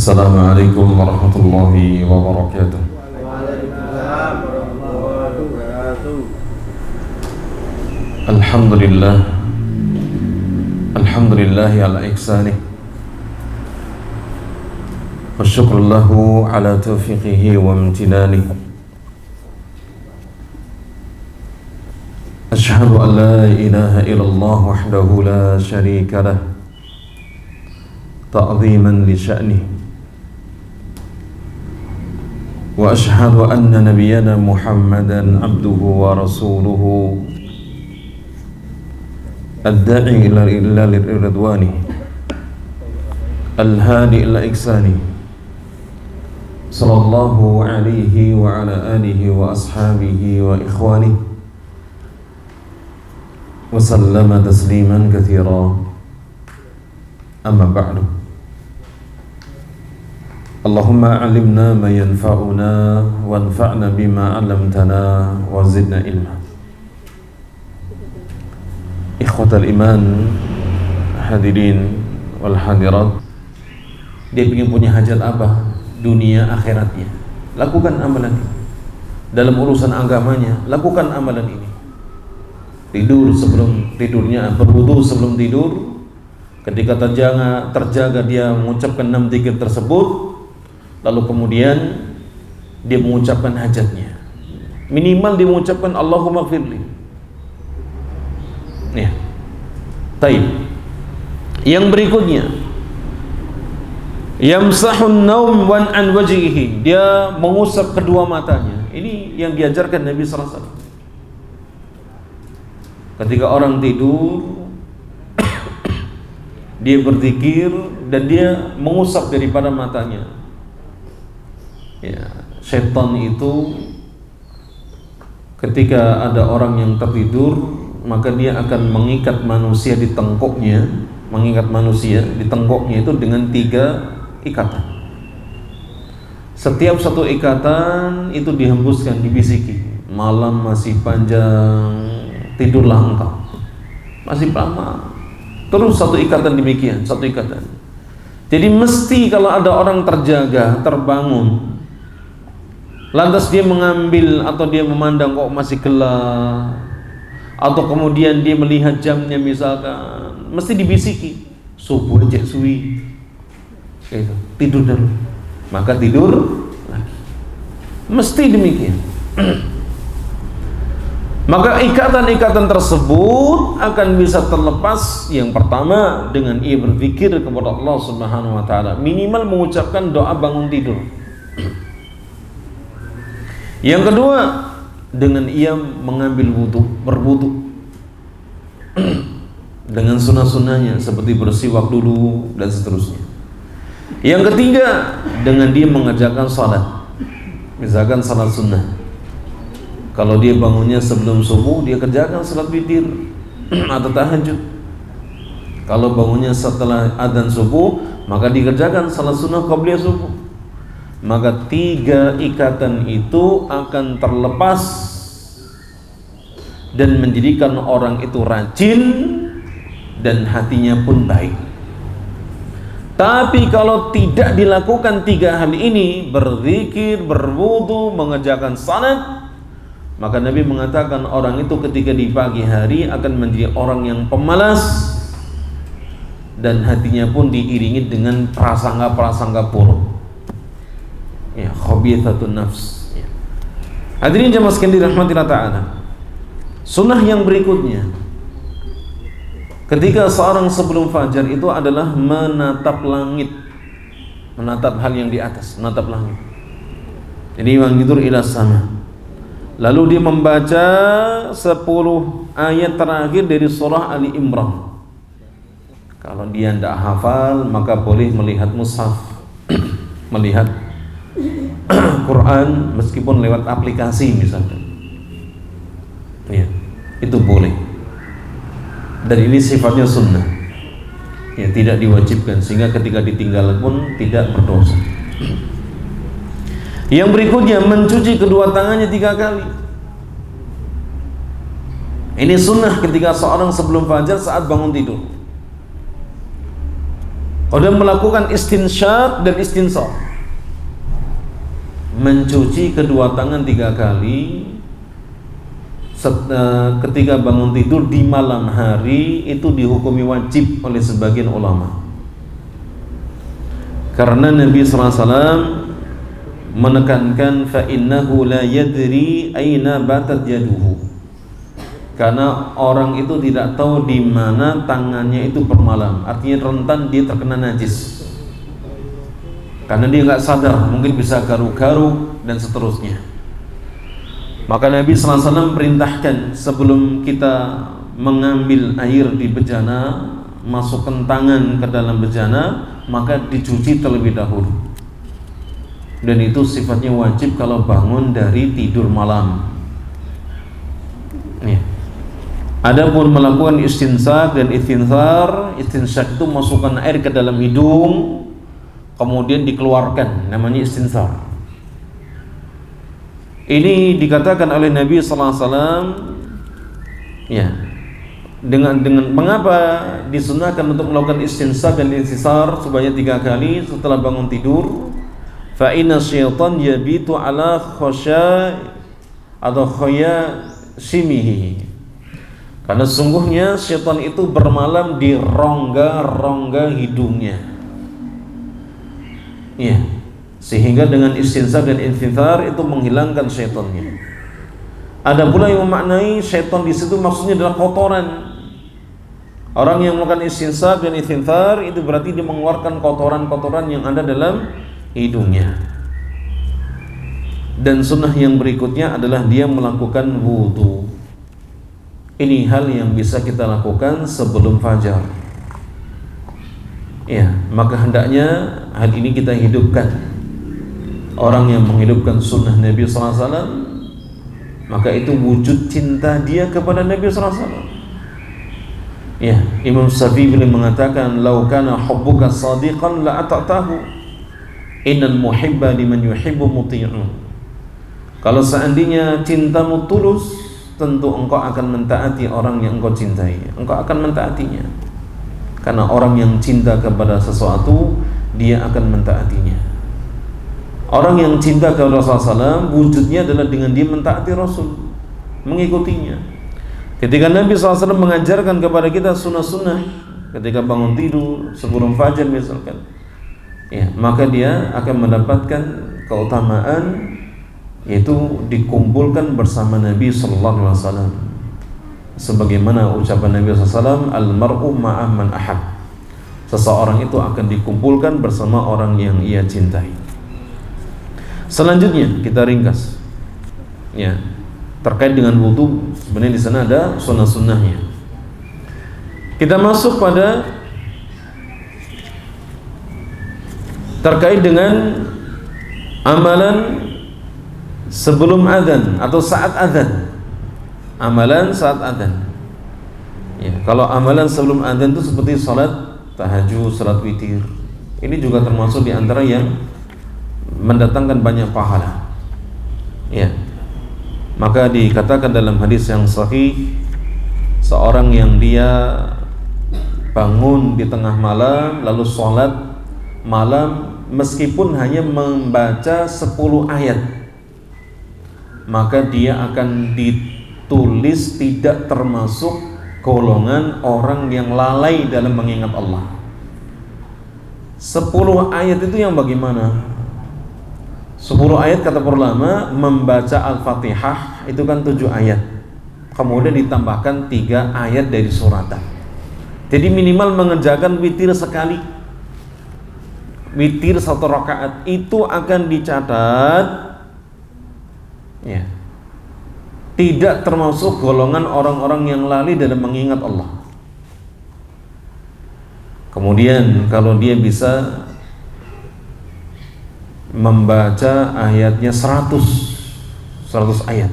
Assalamualaikum warahmatullahi wabarakatuh. Waalaikumsalam warahmatullahi wabarakatuh. Alhamdulillah. Alhamdulillahi ala ihsanih. Wa syukru lahu ala taufiqihi wa amtinanih. Ashhadu an la ilaha illallah wahdahu la syarika lah, ta'ziman li sya'nih. Wa ashhadu anna nabiyyana Muhammadan abduhu wa rasuluhu ad-da'i ila ridwani al-hadi ila ihsani sallallahu alaihi wa ala alihi wa ashabihi wa ikhwani wa sallama tasliman katsira. Amma ba'du. Allahumma alimna ma yanfa'una wanfa'na bima 'allamtana wa zidna ilma. Ikhwatal iman, hadirin wal hadirat. Dia ingin punya hajat apa? Dunia akhiratnya. Lakukan amalan ini. Dalam urusan agamanya, lakukan amalan ini. Tidur sebelum tidurnya, berwudu sebelum tidur. Ketika terjaga dia mengucapkan 6 dzikir tersebut. Lalu kemudian dia mengucapkan hajatnya. Minimal dia mengucapkan Allahumma firli. Ya. Taib. Yang berikutnya, yamsahun naum wan an wajhihi. Dia mengusap kedua matanya. Ini yang diajarkan Nabi sallallahu alaihi wasallam. Ketika orang tidur, dia berzikir dan dia mengusap daripada matanya. Ya, syaitan itu ketika ada orang yang tertidur, maka dia akan mengikat manusia di tengkuknya, itu dengan 3 ikatan. Setiap satu ikatan itu dihembuskan, dibisiki, malam masih panjang, tidurlah engkau. Masih lama. Terus satu ikatan demikian, satu ikatan. Jadi mesti kalau ada orang terjaga, terbangun, lantas dia mengambil atau dia memandang kok masih gelap, atau kemudian dia melihat jamnya misalkan, mesti dibisiki, subuh aja suwi, gitu. Tidur dulu, maka tidur lagi, mesti demikian. Maka ikatan-ikatan tersebut akan bisa terlepas. Yang pertama, dengan ia berzikir kepada Allah Subhanahu wa taala, minimal mengucapkan doa bangun tidur. Yang kedua, dengan ia mengambil wudu, berwudu dengan sunnah-sunnahnya seperti bersiwak dulu dan seterusnya. Yang ketiga, dengan dia mengerjakan salat. Misalkan salat sunnah. Kalau dia bangunnya sebelum subuh, dia kerjakan salat witir atau tahajud. Kalau bangunnya setelah adzan subuh, maka dikerjakan salat sunnah qabliyah subuh. Maka 3 ikatan itu akan terlepas dan menjadikan orang itu rajin dan hatinya pun baik. Tapi kalau tidak dilakukan 3 hal ini, berzikir, berwudu, mengerjakan salat, maka Nabi mengatakan orang itu ketika di pagi hari akan menjadi orang yang pemalas dan hatinya pun diiringi dengan prasangka-prasangka buruk. Ya, khabithatun nafs. Ya. Hadirin jamaah sekalian dirahmatillah ta'ala. Sunnah yang berikutnya, ketika seorang sebelum fajar itu adalah menatap langit, menatap hal yang di atas, menatap langit. Jadi wangidur ila sama. Lalu dia membaca 10 ayat terakhir dari surah Ali Imran. Kalau dia tidak hafal, maka boleh melihat mushaf, melihat Quran meskipun lewat aplikasi misalkan. Ya, itu boleh. Dan ini sifatnya sunnah. Ya, tidak diwajibkan sehingga ketika ditinggal pun tidak berdosa. Yang berikutnya, mencuci kedua tangannya 3 kali. Ini sunnah ketika seorang sebelum fajar saat bangun tidur. Dan melakukan istinsyaq dan istinsar, mencuci kedua tangan 3 kali ketika bangun tidur di malam hari, itu dihukumi wajib oleh sebagian ulama. Karena Nabi SAW menekankan fa innahu la yadri aina batat yaduhu, karena orang itu tidak tahu di mana tangannya itu bermalam. Artinya rentan dia terkena najis, karena dia nggak sadar, mungkin bisa garuk-garuk dan seterusnya. Maka Nabi SAW perintahkan sebelum kita mengambil air di bejana, masukkan tangan ke dalam bejana, maka dicuci terlebih dahulu. Dan itu sifatnya wajib kalau bangun dari tidur malam. Ya. Adapun melakukan istinsyaq dan istinsar, istinsyaq itu masukkan air ke dalam hidung kemudian dikeluarkan, namanya istinsar. Ini dikatakan oleh Nabi sallallahu alaihi wasallam, ya. Dengan mengapa disunahkan untuk melakukan istinsyaq dan istinsar sebanyak 3 kali setelah bangun tidur? Fa inna syaitan yabitu ala khasya atau khayashimihi. Karena sungguhnya syaitan itu bermalam di rongga-rongga hidungnya. Iya. Sehingga dengan istinsyaq dan istinsar itu menghilangkan syaitannya. Ada pula yang memaknai syaitan di situ maksudnya adalah kotoran. Orang yang melakukan istinsyaq dan istinsar itu berarti dia mengeluarkan kotoran-kotoran yang ada dalam hidungnya. Dan sunnah yang berikutnya adalah dia melakukan wudu. Ini hal yang bisa kita lakukan sebelum fajar. Ya, maka hendaknya hal ini kita hidupkan. Orang yang menghidupkan sunnah Nabi SAW, maka itu wujud cinta dia kepada Nabi SAW. Ya, Imam Syafi'i mengatakan, "Lau kana hubbuka shadiqan la ata'tahu. Innal muhibba liman yuhibbu muti'un." Kalau seandainya cintamu tulus, tentu engkau akan mentaati orang yang engkau cintai. Engkau akan mentaatinya. Karena orang yang cinta kepada sesuatu, dia akan mentaatinya. Orang yang cinta kepada Rasulullah SAW, wujudnya adalah dengan dia mentaati Rasul, mengikutinya. Ketika Nabi SAW mengajarkan kepada kita sunnah-sunnah, ketika bangun tidur, sebelum fajar misalkan, ya, maka dia akan mendapatkan keutamaan, yaitu dikumpulkan bersama Nabi SAW. Sebagaimana ucapan Nabi SAW, al-mar'u ma'a man ahab. Seseorang itu akan dikumpulkan bersama orang yang ia cintai. Selanjutnya kita ringkas, ya, terkait dengan wudu. Sebenarnya di sana ada sunnah-sunnahnya. Kita masuk pada terkait dengan amalan sebelum adzan atau saat adzan. Amalan saat adzan. Ya, kalau amalan sebelum adzan itu seperti salat tahajud, salat witir. Ini juga termasuk di antara yang mendatangkan banyak pahala. Ya. Maka dikatakan dalam hadis yang sahih, seorang yang dia bangun di tengah malam lalu sholat malam meskipun hanya membaca 10 ayat, maka dia akan ditulis tidak termasuk golongan orang yang lalai dalam mengingat Allah. 10 ayat itu yang bagaimana? 10 ayat kata para ulama, membaca Al-Fatihah itu kan 7 ayat, kemudian ditambahkan 3 ayat dari suratan. Jadi minimal mengerjakan witir sekali, witir 1 rakaat itu akan dicatat, ya, tidak termasuk golongan orang-orang yang lalai dalam mengingat Allah. Kemudian kalau dia bisa membaca ayatnya 100 ayat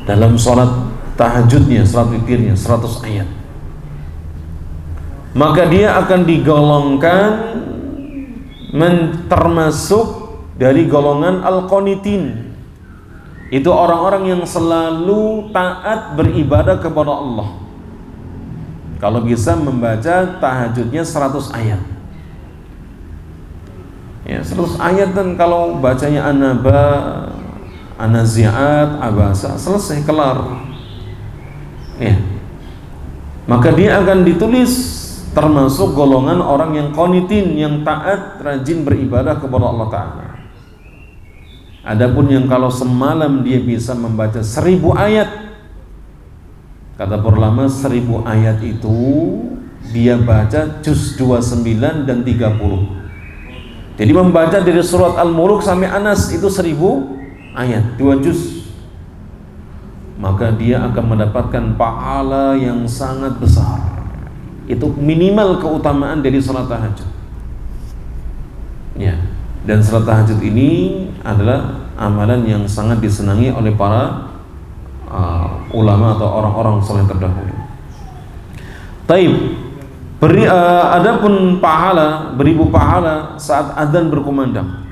dalam sholat tahajudnya, sholat witirnya 100 ayat, maka dia akan digolongkan termasuk dari golongan al-qanitin. Itu orang-orang yang selalu taat beribadah kepada Allah. Kalau bisa membaca tahajudnya 100 ayat. Ya, 100 ayat, dan kalau bacanya An-Naba, An-Nazi'at, Abasa, selesai, kelar. Ya. Maka dia akan ditulis termasuk golongan orang yang qanitin, yang taat, rajin beribadah kepada Allah Ta'ala. Adapun yang kalau semalam dia bisa membaca 1000 ayat, kata para ulama 1000 ayat itu dia baca juz 29 dan 30. Jadi membaca dari surat Al-Muluk sampai Anas itu 1000 ayat, 2 juz. Maka dia akan mendapatkan pahala yang sangat besar. Itu minimal keutamaan dari salat tahajud. Ya. Dan salat tahajud ini adalah amalan yang sangat disenangi oleh para ulama atau orang-orang saleh terdahulu. Taib. Adapun pahala, beribu pahala saat adzan berkumandang.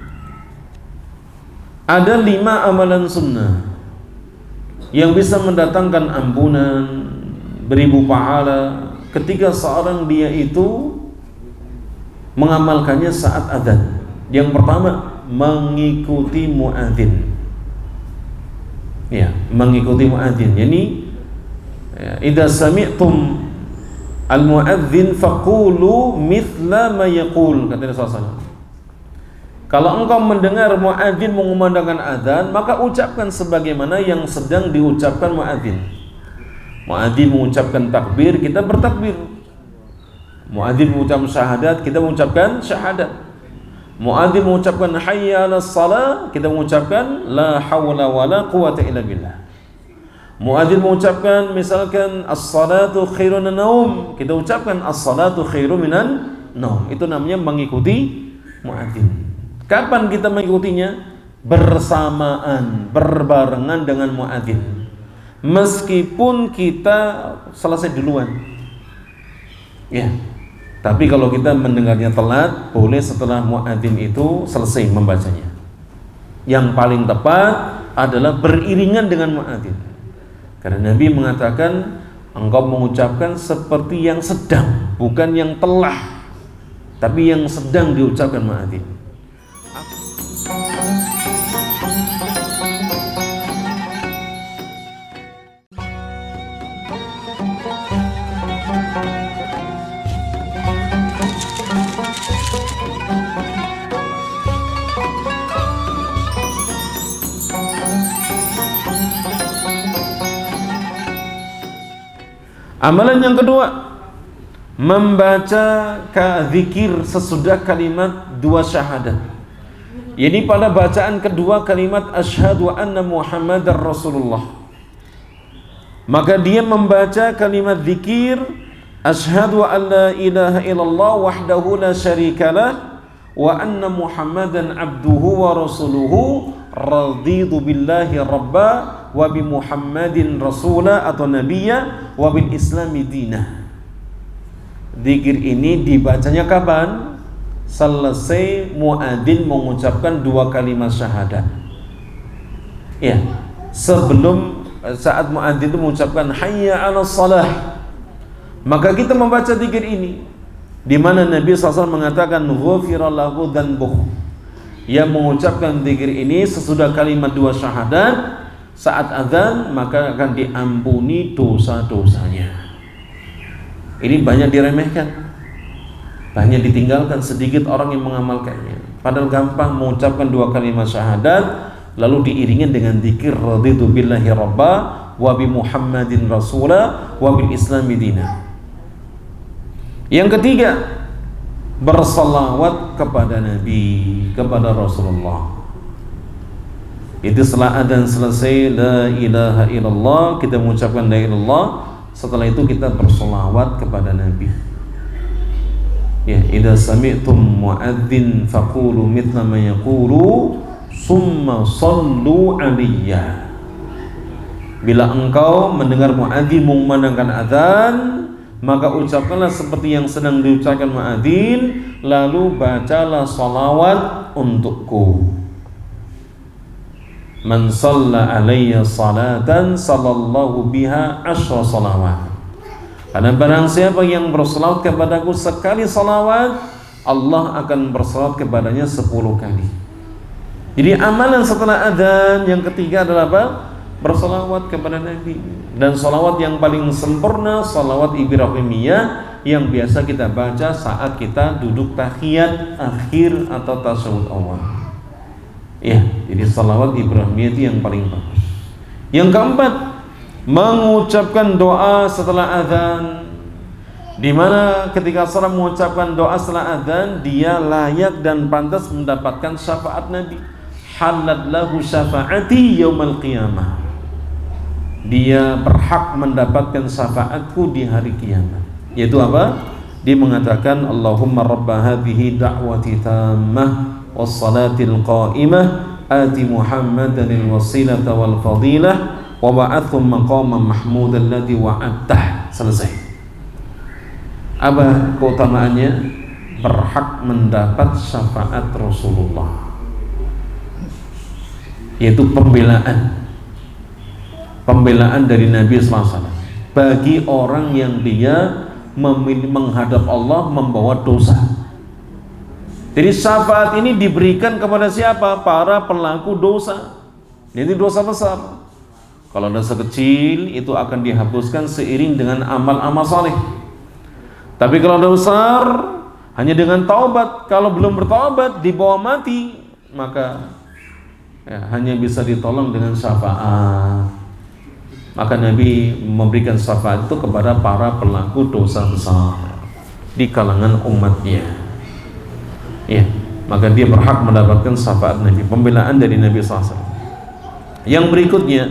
Ada 5 amalan sunnah yang bisa mendatangkan ampunan, beribu pahala ketika seorang dia itu mengamalkannya saat adzan. Yang pertama, mengikuti muadzin. Ya, mengikuti muadzin. Yani idza sami'tum al-muadzin faqulu mithla ma yaqul, kata Rasulullah. Kalau engkau mendengar muadzin mengumandangkan adzan, maka ucapkan sebagaimana yang sedang diucapkan muadzin. Muadzin mengucapkan takbir, kita bertakbir. Muadzin mengucapkan syahadat, kita mengucapkan syahadat. Muadzin mengucapkan hayya 'alas shalah, kita mengucapkan la haula wala quwata illa billah. Muadzin mengucapkan misalkan as-salatu khairun minan naum, kita ucapkan as-salatu khairun minan naum. Itu namanya mengikuti muadzin. Kapan kita mengikutinya? Bersamaan, berbarengan dengan muadzin. Meskipun kita selesai duluan. Ya. Tapi kalau kita mendengarnya telat, boleh setelah muadzin itu selesai membacanya. Yang paling tepat adalah beriringan dengan muadzin. Karena Nabi mengatakan engkau mengucapkan seperti yang sedang, bukan yang telah, tapi yang sedang diucapkan muadzin. Amalan yang kedua, membaca zikir sesudah kalimat 2 syahadat. Ini pada bacaan kedua kalimat asyhadu anna Muhammadar Rasulullah. Maka dia membaca kalimat zikir asyhadu an la ilaha illallah wahdahu la syarikalah wa anna Muhammadan abduhu wa rasuluhu raditu billahi rabba wa bi Muhammadin rasula atau nabiyya wa bil islami dinah. Zikir ini dibacanya kapan? Selesai muadzin mengucapkan 2 kalimat syahadat. Ya, sebelum saat muadzin itu mengucapkan hayya 'alas shalah, maka kita membaca zikir ini, di mana Nabi SAW mengatakan ghufira lahu dzanbuh. Yang mengucapkan zikir ini sesudah kalimat 2 syahadat saat azan, maka akan diampuni dosa-dosanya. Ini banyak diremehkan, banyak ditinggalkan, sedikit orang yang mengamalkannya. Padahal gampang mengucapkan 2 kalimat syahadat lalu diiringi dengan zikir raditu billahi rabba wa bi Muhammadin rasula wa bil islami dinah. Yang ketiga, bersalawat kepada Nabi, kepada Rasulullah. Itu setelah adzan selesai la ilaha illallah, kita mengucapkan la ilaha illallah. Setelah itu kita bersalawat kepada Nabi. Ya, idza sami'tum muadzin faqulu mithla ma yaqulu summa sallu alayya. Bila engkau mendengar muadzin mengumandangkan adzan, maka ucapkanlah seperti yang sedang diucapkan muadzin, lalu bacalah salawat untukku. Man shalla alayya salatan sallallahu biha 10 salawat Karena barang siapa yang bersalawat kepadaku sekali salawat, Allah akan bersalawat kepadanya 10 kali. Jadi amalan setelah adzan yang ketiga adalah apa? Bersalawat kepada Nabi. Dan salawat yang paling sempurna salawat Ibrahimiyah yang biasa kita baca saat kita duduk tahiyat akhir atau tasyahud awal. Ya, jadi salawat Ibrahimiyah itu yang paling bagus. Yang keempat, mengucapkan doa setelah adzan, di mana ketika seorang mengucapkan doa setelah adzan dia layak dan pantas mendapatkan syafaat Nabi. Halat lahu syafaati yaumal qiyamah. Dia berhak mendapatkan syafaatku di hari kiamat. Yaitu apa? Dia mengatakan Allahumma rabba hadhihi da'wati tammah was salatil qa'imah ati Muhammadanil wasilata wal fadilah wa ba'athum maqaman mahmudan alladhi wa'adtah. Selesai. Apa keutamaannya? Berhak mendapat syafaat Rasulullah, yaitu pembelaan dari Nabi SAW bagi orang yang dia menghadap Allah membawa dosa. Jadi syafaat ini diberikan kepada siapa? Para pelaku dosa. Jadi dosa besar. Kalau dosa kecil itu akan dihapuskan seiring dengan amal-amal saleh. Tapi kalau dosa besar hanya dengan taubat. Kalau belum bertaubat dibawa mati, maka hanya bisa ditolong dengan syafaat. Maka Nabi memberikan syafaat itu kepada para pelaku dosa besar di kalangan umatnya. Ya, maka dia berhak mendapatkan syafaat Nabi, pembelaan dari Nabi SAW. Yang berikutnya,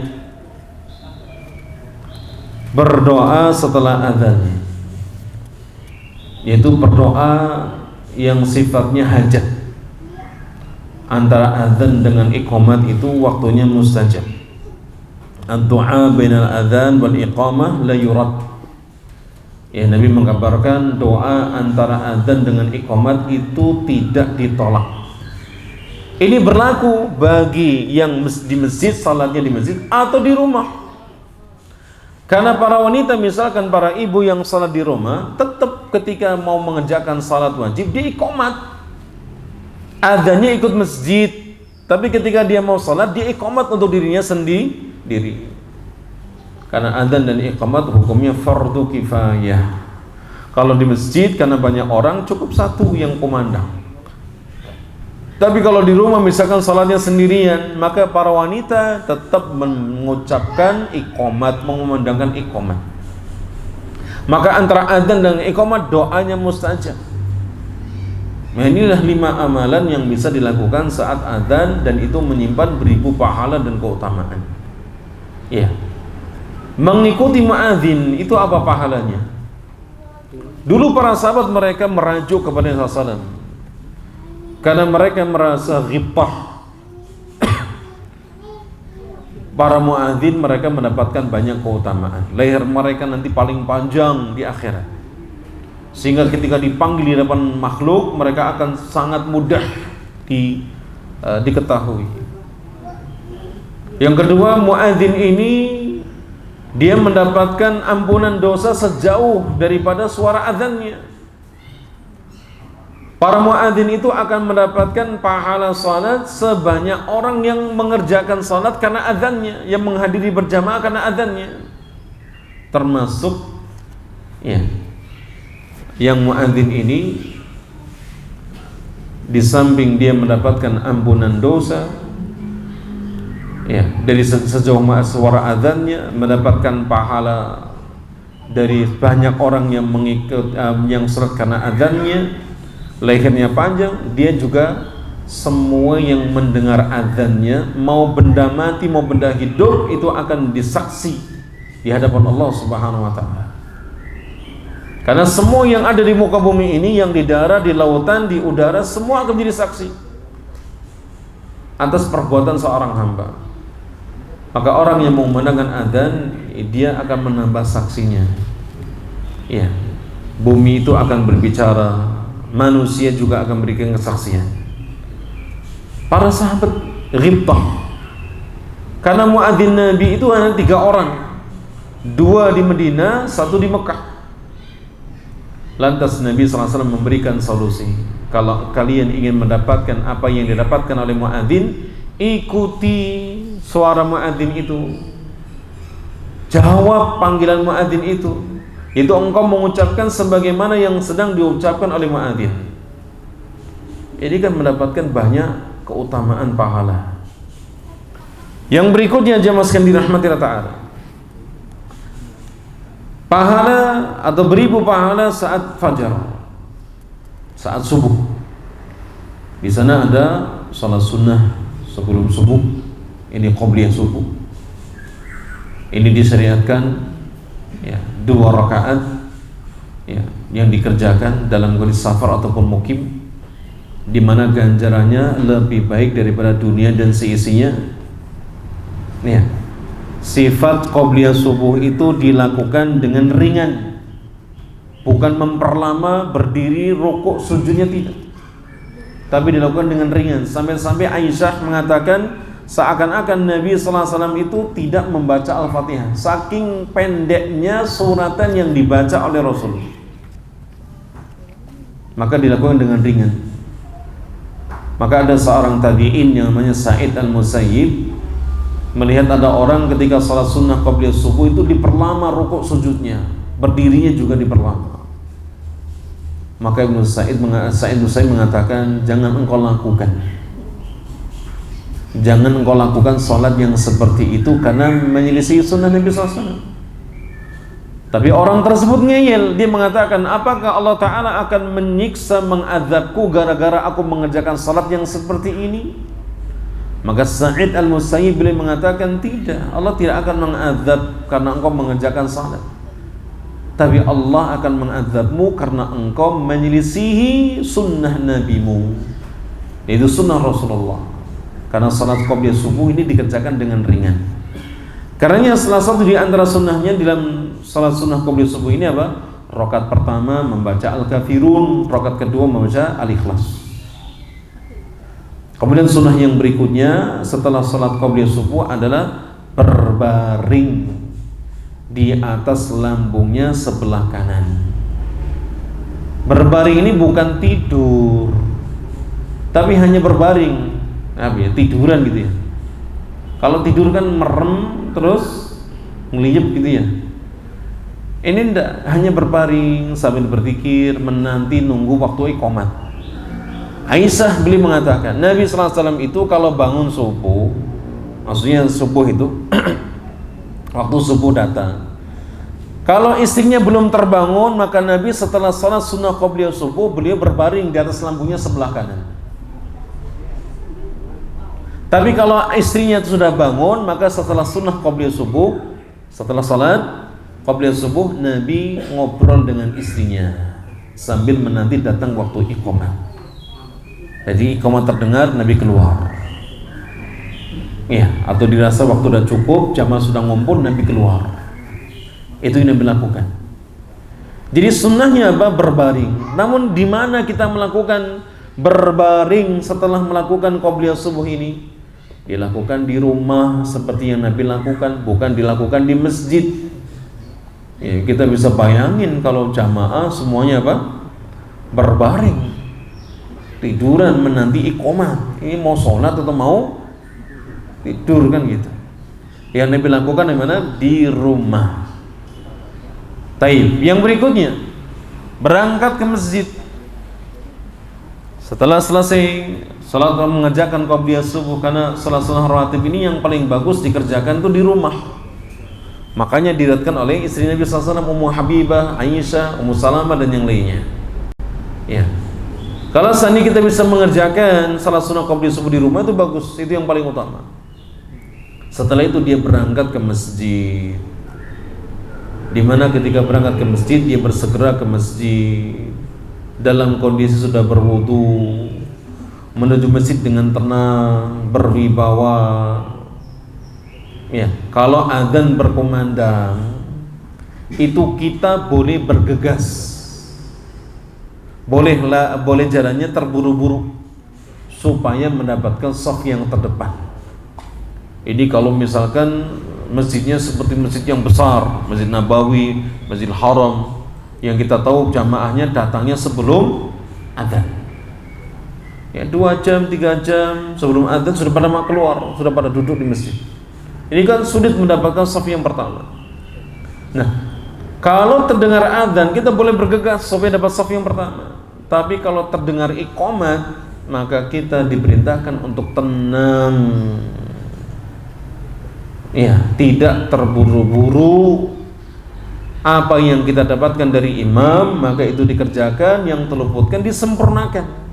berdoa setelah adzan, yaitu berdoa yang sifatnya hajat. Antara adzan dengan iqamat itu waktunya mustajab. Ad-du'a bainal adzan wal iqamah la yurad. Ya, Nabi mengkabarkan doa antara adzan dengan iqamat itu tidak ditolak. Ini berlaku bagi yang di masjid, salatnya di masjid atau di rumah. Karena para wanita, misalkan para ibu yang salat di rumah, tetap ketika mau mengerjakan salat wajib dia iqamat. Adzannya ikut masjid, tapi ketika dia mau salat dia iqamat untuk dirinya sendiri. Karena adzan dan iqamat hukumnya fardu kifayah. Kalau di masjid karena banyak orang cukup satu yang kumandang. Tapi kalau di rumah misalkan salatnya sendirian, maka para wanita tetap mengucapkan iqamat, mengumandangkan iqamat. Maka antara adzan dan iqamat doanya mustajab. Nah, inilah 5 amalan yang bisa dilakukan saat adzan dan itu menyimpan beribu pahala dan keutamaan. Ya, mengikuti muadzin itu apa pahalanya? Dulu para sahabat mereka merajuk kepada Rasulullah SAW karena mereka merasa ghibah. Para muadzin mereka mendapatkan banyak keutamaan. Leher mereka nanti paling panjang di akhirat, sehingga ketika dipanggil di hadapan makhluk mereka akan sangat mudah diketahui. Yang kedua, muadzin ini dia mendapatkan ampunan dosa sejauh daripada suara adzannya. Para muadzin itu akan mendapatkan pahala salat sebanyak orang yang mengerjakan salat karena adzannya, yang menghadiri berjamaah karena adzannya. Termasuk ya, yang muadzin ini di samping dia mendapatkan ampunan dosa, ya, dari sejauh suara adzannya, mendapatkan pahala dari banyak orang yang mengikut yang salat karena adzannya, lehernya panjang, dia juga semua yang mendengar adzannya, mau benda mati mau benda hidup itu akan disaksi di hadapan Allah Subhanahu wa taala. Karena semua yang ada di muka bumi ini, yang di darat, di lautan, di udara, semua akan menjadi saksi atas perbuatan seorang hamba. Maka orang yang memandangkan adzan, dia akan menambah saksinya. Ya, bumi itu akan berbicara, manusia juga akan memberikan kesaksian. Para sahabat ghibah karena muadzin Nabi itu hanya 3 orang, 2 di Madinah, 1 di Mekah. Lantas Nabi SAW memberikan solusi. Kalau kalian ingin mendapatkan apa yang didapatkan oleh muadzin, ikuti suara muadzin itu, jawab panggilan muadzin itu. Itu engkau mengucapkan sebagaimana yang sedang diucapkan oleh muadzin. Ini kan mendapatkan banyak keutamaan pahala. Yang berikutnya jemaah sekalian dirahmati Allah Ta'ala, pahala atau beribu pahala saat fajar, saat subuh. Di sana ada salat sunnah sebelum subuh. Ini qobliyah subuh. Ini disyariatkan ya, 2 rakaat ya, yang dikerjakan dalam kondisi safar ataupun mukim, di mana ganjarannya lebih baik daripada dunia dan seisinya. Ya. Sifat qobliyah subuh itu dilakukan dengan ringan, bukan memperlama berdiri rukuk sujudnya, tidak, tapi dilakukan dengan ringan. Sampai-sampai Aisyah mengatakan seakan-akan Nabi SAW itu tidak membaca Al-Fatihah, saking pendeknya suratan yang dibaca oleh Rasul. Maka dilakukan dengan ringan. Maka ada seorang tabi'in yang namanya Sa'id Al-Musayyib melihat ada orang ketika salat sunnah qobliyah subuh itu diperlama rukuk sujudnya, berdirinya juga diperlama. Maka Ibnu Sa'id mengatakan, jangan engkau lakukan salat yang seperti itu karena menyelisih sunnah Nabi SAW. Tapi orang tersebut ngeyel, dia mengatakan, apakah Allah Ta'ala akan menyiksa, mengazabku gara-gara aku mengerjakan salat yang seperti ini? Maka Sa'id Al-Musayyib beliau mengatakan, tidak, Allah tidak akan mengazab karena engkau mengerjakan salat, tapi Allah akan mengazabmu karena engkau menyelisihi sunnah nabimu, yaitu sunnah Rasulullah. Karena salat qobliyah subuh ini dikerjakan dengan ringan. Karenanya salah satu di antara sunnahnya dalam salat sunnah qobliyah subuh ini apa? Rakaat pertama membaca Al-Kafirun, rakaat kedua membaca Al-Ikhlas. Kemudian sunnah yang berikutnya setelah salat qobliyah subuh adalah berbaring di atas lambungnya sebelah kanan. Berbaring ini bukan tidur, tapi hanya berbaring, tiduran gitu ya. Kalau tidur kan merem terus ngeliyep gitu ya. Ini enggak, hanya berbaring sambil berzikir, menanti nunggu waktu iqamat. Aisyah beliau mengatakan, Nabi SAW itu kalau bangun subuh, maksudnya subuh itu waktu subuh datang, kalau istrinya belum terbangun, maka Nabi setelah salat sunnah qobliyah subuh, beliau berbaring di atas lambungnya sebelah kanan. Tapi kalau istrinya sudah bangun, maka setelah sunnah qobliyah subuh, setelah salat qobliyah subuh, Nabi ngobrol dengan istrinya sambil menanti datang waktu iqamah. Jadi iqamah terdengar, Nabi keluar. Ya, atau dirasa waktu sudah cukup, jamaah sudah ngumpul, Nabi keluar. Itu yang Nabi lakukan. Jadi sunnahnya apa? Berbaring. Namun di mana kita melakukan berbaring setelah melakukan qobliyah subuh ini? Dilakukan di rumah seperti yang Nabi lakukan, bukan dilakukan di masjid. Ya, kita bisa bayangin kalau jamaah semuanya apa? Berbaring, tiduran menanti iqamah. Ini mau sholat atau mau tidur kan gitu. Yang Nabi lakukan di mana? Di rumah. Taib. Yang berikutnya, berangkat ke masjid. Setelah selesai salat mengerjakan qobliyah subuh, karena salat sunnah rawatib ini yang paling bagus dikerjakan tuh di rumah. Makanya diriwayatkan oleh istri Nabi SAW, Ummu Habibah, Aisyah, Ummu Salamah dan yang lainnya. Ya. Kalau seandainya kita bisa mengerjakan salat sunnah qobliyah subuh di rumah itu bagus, itu yang paling utama. Setelah itu dia berangkat ke masjid. Di mana ketika berangkat ke masjid dia bersegera ke masjid dalam kondisi sudah berwudu, menuju masjid dengan tenang, berwibawa. Ya, kalau adzan berkumandang itu kita boleh bergegas. Boleh jalannya terburu-buru supaya mendapatkan shaf yang terdepan. Ini kalau misalkan masjidnya seperti masjid yang besar, Masjid Nabawi, Masjidil Haram, Yang kita tahu jamaahnya datangnya sebelum adzan. Ya 2 jam, 3 jam sebelum adzan sudah pada mau keluar, sudah pada duduk di masjid. Ini kan sulit mendapatkan saf yang pertama. Nah, kalau terdengar adzan kita boleh bergegas supaya dapat saf yang pertama. Tapi kalau terdengar iqamat, maka kita diperintahkan untuk tenang. Ya, tidak terburu-buru. Apa yang kita dapatkan dari imam, maka itu dikerjakan, yang terluputkan disempurnakan.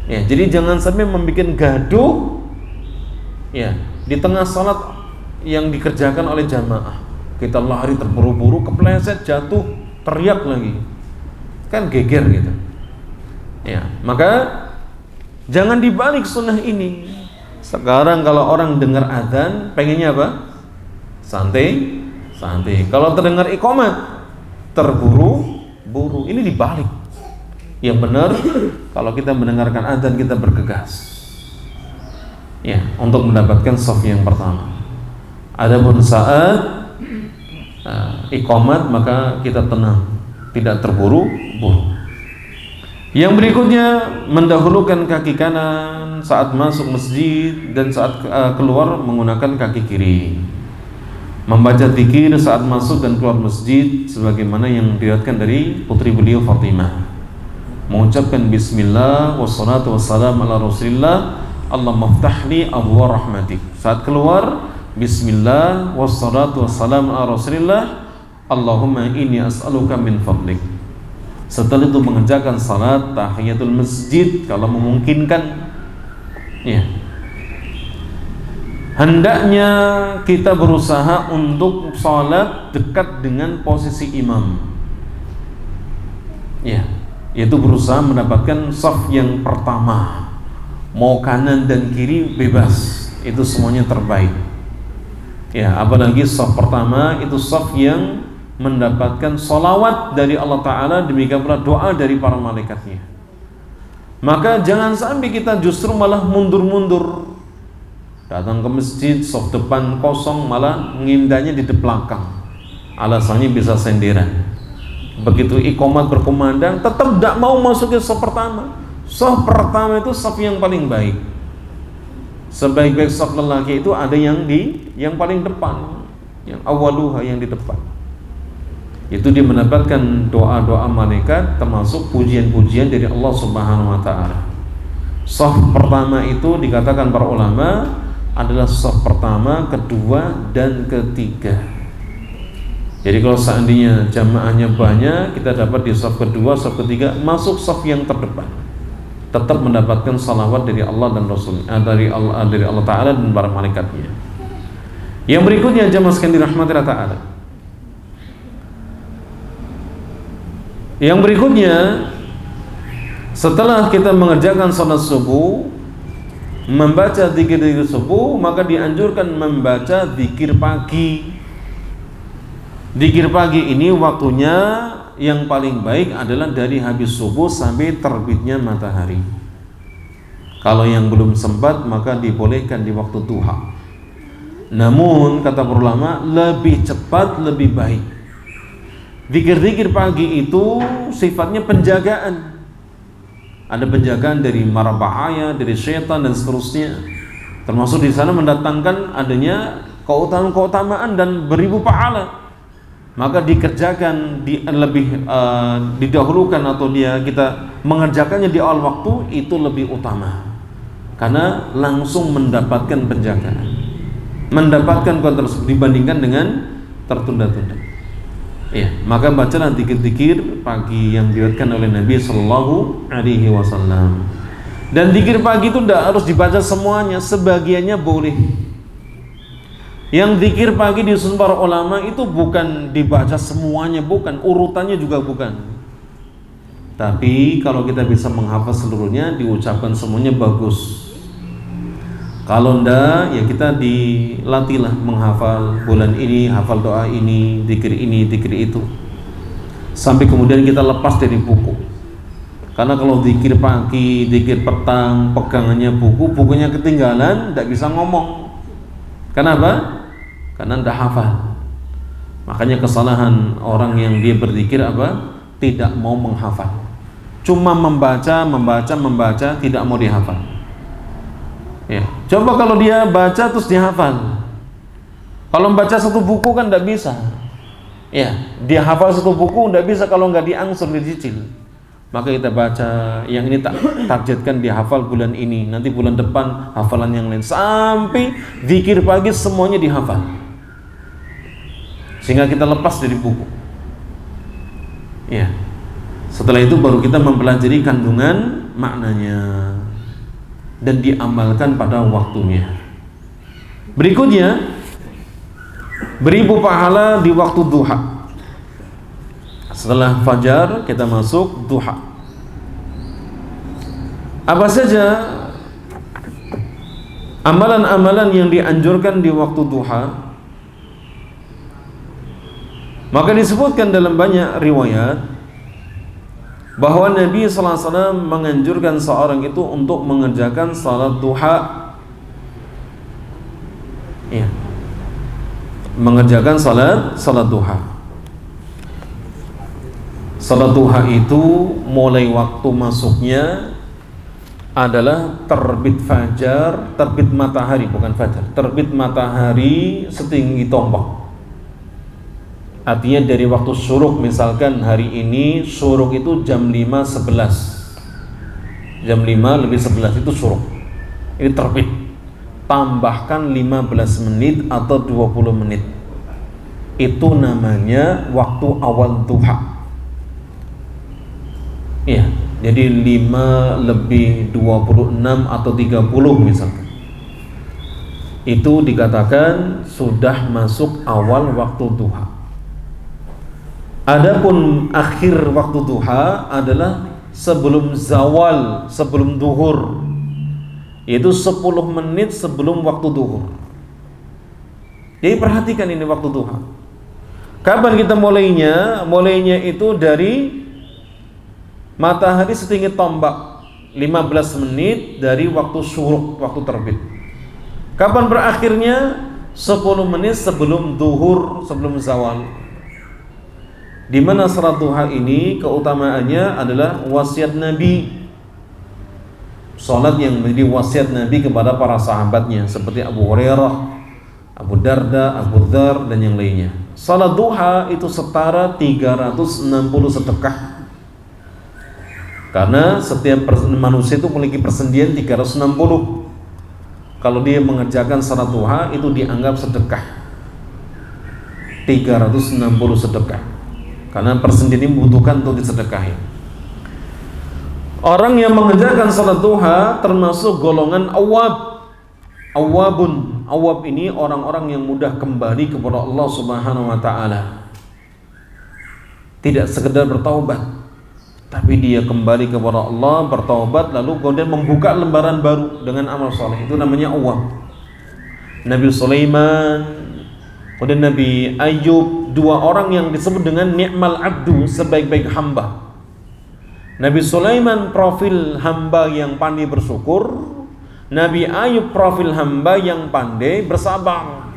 Ya, jadi jangan sampai membuat gaduh ya di tengah salat yang dikerjakan oleh jamaah. Kita lari terburu-buru, kepleset, jatuh, teriak lagi. Kan geger gitu. Ya, maka jangan dibalik sunnah ini. Sekarang kalau orang dengar adzan, pengennya apa? Santai, santai. Kalau terdengar iqamat, terburu-buru. Ini dibalik. Yang benar, kalau kita mendengarkan adzan kita bergegas, ya, untuk mendapatkan shaf yang pertama. Adapun saat iqamat maka kita tenang, tidak terburu-buru. Yang berikutnya, mendahulukan kaki kanan saat masuk masjid dan saat keluar menggunakan kaki kiri. Membaca zikir saat masuk dan keluar masjid sebagaimana yang diriwayatkan dari putri beliau Fatimah. Mengucapkan bismillah wassalatu wassalamu ala rasulillah Allahumma ftahli abwaab rahmatik. Saat keluar bismillah wassalatu wassalamu ala rasulillah Allahumma inni as'aluka min fadlik. Setelah itu mengerjakan salat tahiyatul masjid kalau memungkinkan. Ya, hendaknya kita berusaha untuk salat dekat dengan posisi imam. Ya, yaitu berusaha mendapatkan shaf yang pertama. Mau kanan dan kiri bebas, itu semuanya terbaik. Ya, apalagi shaf pertama itu shaf yang mendapatkan sholawat dari Allah Ta'ala, demikian pula doa dari para malaikatnya. Maka jangan sampai kita justru malah mundur-mundur, datang ke masjid shaf depan kosong malah ngindahnya di belakang, alasannya bisa senderan. Begitu iqamat berkumandang tetap tidak mau masuk ke shaf pertama. Shaf pertama itu shaf yang paling baik. Sebaik-baik shaf lelaki itu ada yang paling depan, yang awaluha, yang di depan. Itu dia mendapatkan doa-doa malaikat, termasuk pujian-pujian dari Allah Subhanahu wa taala. Shaf pertama itu dikatakan para ulama adalah shaf pertama, kedua dan ketiga. Jadi kalau seandainya jamaahnya banyak, kita dapat di shaf kedua, shaf ketiga, masuk shaf yang terdepan, tetap mendapatkan salawat dari Allah dan Rasul, dari Allah Ta'ala dan para malaikatnya. Yang berikutnya jamaah sekalian dirahmati Allah Ta'ala. Yang berikutnya, setelah kita mengerjakan salat subuh, membaca zikir-zikir subuh, maka dianjurkan membaca zikir pagi. Zikir pagi ini waktunya yang paling baik adalah dari habis subuh sampai terbitnya matahari. Kalau yang belum sempat maka dibolehkan di waktu duha. Namun kata para ulama, lebih cepat lebih baik. Zikir-zikir pagi itu sifatnya penjagaan. Ada penjagaan dari mara bahaya, dari syaitan dan seterusnya. Termasuk di sana mendatangkan adanya keutamaan dan beribu pahala. Maka dikerjakan lebih didahulukan atau kita mengerjakannya di awal waktu itu lebih utama, karena langsung mendapatkan penjagaan, mendapatkan kualitas tersebut dibandingkan dengan tertunda-tunda. Ya, maka bacalah zikir-zikir pagi yang diriwayatkan oleh Nabi Sallallahu Alaihi Wasallam. Dan zikir pagi itu tidak harus dibaca semuanya, sebagiannya boleh. Yang zikir pagi disusun para ulama itu bukan dibaca semuanya, bukan, urutannya juga bukan. Tapi kalau kita bisa menghafal seluruhnya, diucapkan semuanya bagus. Kalau enggak, ya kita dilatihlah menghafal bulan ini, hafal doa ini, zikir itu. Sampai kemudian kita lepas dari buku. Karena kalau zikir pagi, zikir petang, pegangannya buku, bukunya ketinggalan, tidak bisa ngomong. Kenapa? Karena tidak hafal. Makanya kesalahan orang yang dia berzikir apa? Tidak mau menghafal. Cuma membaca, tidak mau dihafal. Ya. Coba kalau dia baca terus dihafal. Kalau membaca satu buku kan tidak bisa. Ya, dia hafal satu buku tidak bisa kalau nggak diangsur, dicicil. Maka kita baca yang ini targetkan dihafal bulan ini, nanti bulan depan hafalan yang lain, sampai zikir pagi semuanya dihafal, sehingga kita lepas dari buku. Ya. Setelah itu baru kita mempelajari kandungan maknanya dan diamalkan pada waktunya. Berikutnya, beribu pahala di waktu duha. Setelah fajar kita masuk duha. Apa saja amalan-amalan yang dianjurkan di waktu duha? Maka disebutkan dalam banyak riwayat bahwa Nabi SAW menganjurkan seorang itu untuk mengerjakan salat duha. Ya. Mengerjakan salat duha. Salat duha itu mulai waktu masuknya adalah terbit fajar, terbit matahari, bukan fajar, terbit matahari setinggi tombak. Artinya dari waktu syuruk, misalkan hari ini syuruk itu jam 5.11, jam 5:11 itu syuruk, ini terbit. Tambahkan 15 menit atau 20 menit, itu namanya waktu awal duha. Ya, jadi 5:26 atau 30 misalkan, itu dikatakan sudah masuk awal waktu duha. Adapun akhir waktu duha adalah sebelum zawal, sebelum duhur, yaitu 10 menit sebelum waktu duhur. Jadi perhatikan ini waktu duha. Kapan kita mulainya? Mulainya itu dari matahari setinggi tombak, 15 menit dari waktu syuruk, waktu terbit. Kapan berakhirnya? 10 menit sebelum duhur, sebelum zawal. Di mana salat duha ini keutamaannya adalah wasiat Nabi, salat yang menjadi wasiat Nabi kepada para sahabatnya seperti Abu Hurairah, Abu Darda, Abu Dzar dan yang lainnya. Salat duha itu setara 360 sedekah. Karena setiap manusia itu memiliki persendian 360. Kalau dia mengerjakan salat duha itu dianggap sedekah 360 sedekah. Karena persendian ini membutuhkan untuk disedekahi. Orang yang mengerjakan salat duha termasuk golongan awab. Awabun. Awab ini orang-orang yang mudah kembali kepada Allah Subhanahu wa taala. Tidak sekedar bertaubat, tapi dia kembali kepada Allah, bertaubat, lalu kemudian membuka lembaran baru dengan amal soleh. Itu namanya awab. Nabi Sulaiman, kemudian Nabi Ayub, dua orang yang disebut dengan ni'mal abdu, sebaik-baik hamba. Nabi Sulaiman profil hamba yang pandai bersyukur, Nabi Ayub profil hamba yang pandai bersabar.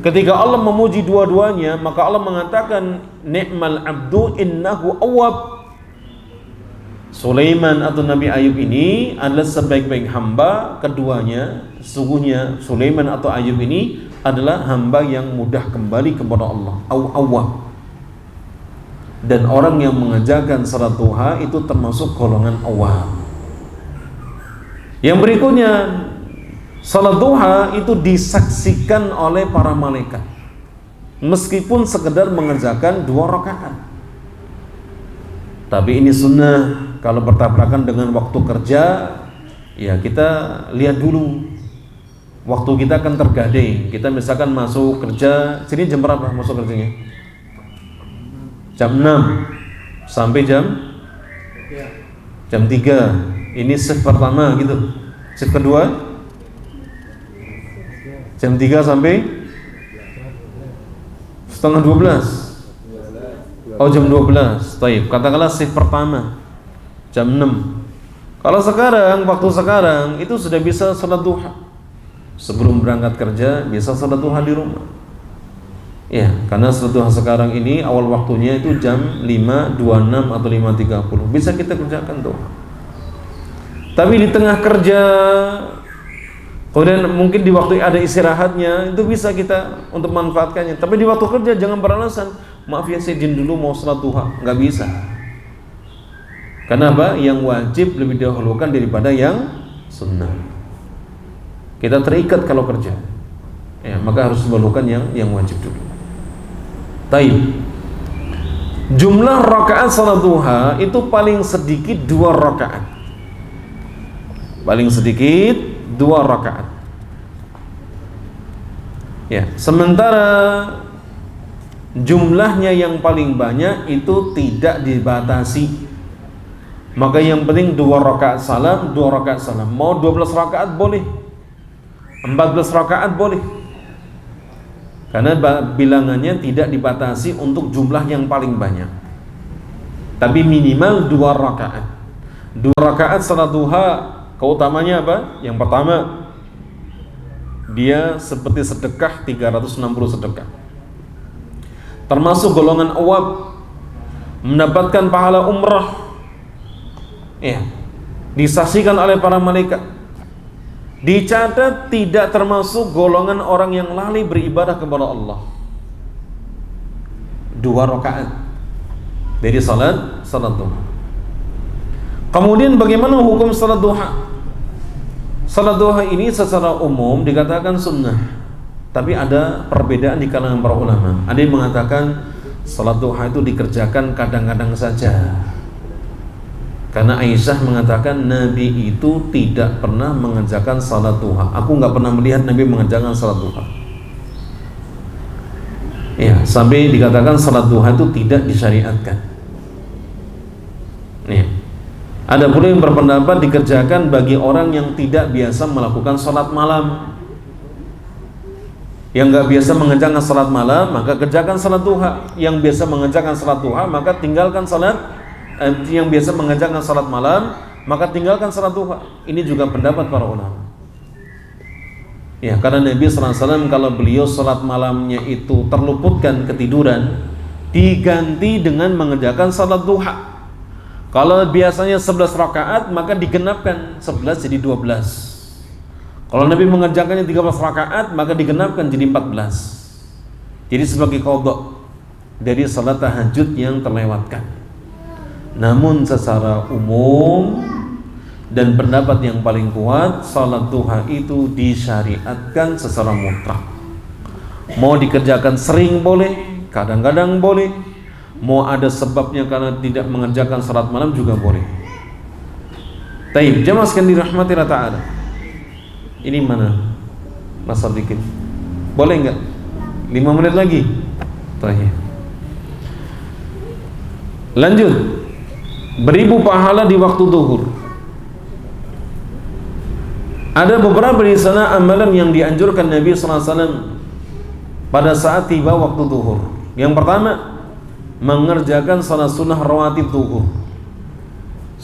Ketika Allah memuji dua-duanya, maka Allah mengatakan ni'mal abdu innahu awwab. Sulaiman atau Nabi Ayub ini adalah sebaik-baik hamba. Keduanya, sesungguhnya Sulaiman atau Ayub ini adalah hamba yang mudah kembali kepada Allah, awwab. Dan orang yang mengerjakan salat duha itu termasuk golongan awwab. Yang berikutnya, salat duha itu disaksikan oleh para malaikat, meskipun sekedar mengerjakan 2 rakaat. Tapi ini sunnah. Kalau bertabrakan dengan waktu kerja, ya kita lihat dulu. Waktu kita akan tergading. Kita misalkan masuk kerja, sini jam berapa masuk kerjanya? Jam 6 sampai jam 3. Ini shift pertama gitu. Shift kedua Jam 3 sampai setengah 12. Oh, jam 12. Baik, katakanlah shift pertama jam 6. Kalau sekarang, waktu sekarang itu sudah bisa salat duha. Sebelum berangkat kerja bisa salat duha di rumah. Ya, karena salat duha sekarang ini awal waktunya itu jam 5.26 atau 5.30. Bisa kita kerjakan duha. Tapi di tengah kerja, kemudian mungkin di waktu ada istirahatnya, itu bisa kita untuk manfaatkannya. Tapi di waktu kerja jangan beralasan, maaf ya saya izin dulu mau salat duha. Nggak bisa. Karena apa? Yang wajib lebih dahulukan daripada yang sunnah. Kita terikat kalau kerja, ya, maka harus mendahulukan yang wajib dulu. Taib. Jumlah rakaat salat duha itu paling sedikit 2 rakaat. Paling sedikit 2 rakaat. Ya, sementara jumlahnya yang paling banyak itu tidak dibatasi. Maka yang penting 2 rakaat salam, 2 rakaat salam. Mau 12 rakaat boleh, 14 rakaat boleh. Karena bilangannya tidak dibatasi untuk jumlah yang paling banyak. Tapi minimal 2 rakaat. 2 rakaat salat duha keutamanya apa? Yang pertama, dia seperti sedekah 360 sedekah. Termasuk golongan awab, mendapatkan pahala umrah. Ya, disaksikan oleh para malaikat. Dicatat tidak termasuk golongan orang yang lalai beribadah kepada Allah. 2 rakaat dari salat duha. Kemudian bagaimana hukum salat duha? Salat duha ini secara umum dikatakan sunnah, tapi ada perbedaan di kalangan para ulama. Ada yang mengatakan salat duha itu dikerjakan kadang-kadang saja. Karena Aisyah mengatakan Nabi itu tidak pernah mengerjakan salat duha. Aku nggak pernah melihat Nabi mengerjakan salat duha. Ya, sampai dikatakan salat duha itu tidak disyariatkan. Ya. Ada pula yang berpendapat dikerjakan bagi orang yang tidak biasa melakukan salat malam. Yang nggak biasa mengerjakan salat malam, maka kerjakan salat duha. Yang biasa mengerjakan salat duha, maka tinggalkan salat. Yang biasa mengerjakan salat malam, maka tinggalkan salat duha. Ini juga pendapat para ulama. Ya, karena Nabi SAW kalau beliau salat malamnya itu terluputkan ketiduran, diganti dengan mengerjakan salat duha. Kalau biasanya 11 rakaat, maka digenapkan 11 jadi 12. Kalau Nabi mengerjakannya 13 rakaat, maka digenapkan jadi 14. Jadi sebagai qadha dari salat tahajud yang terlewatkan. Namun secara umum dan pendapat yang paling kuat, salat duha itu disyariatkan secara mutlak. Mau dikerjakan sering boleh, kadang-kadang boleh. Mau ada sebabnya karena tidak mengerjakan salat malam juga boleh. Taib, jamaah sekalian dirahmati Allah Ta'ala. Ini mana? Masa dikit. Boleh enggak? 5 menit lagi. Taib. Lanjut. Beribu pahala di waktu zuhur. Ada beberapa di sana amalan yang dianjurkan Nabi SAW pada saat tiba waktu zuhur. Yang pertama, mengerjakan salat sunnah rawatib zuhur.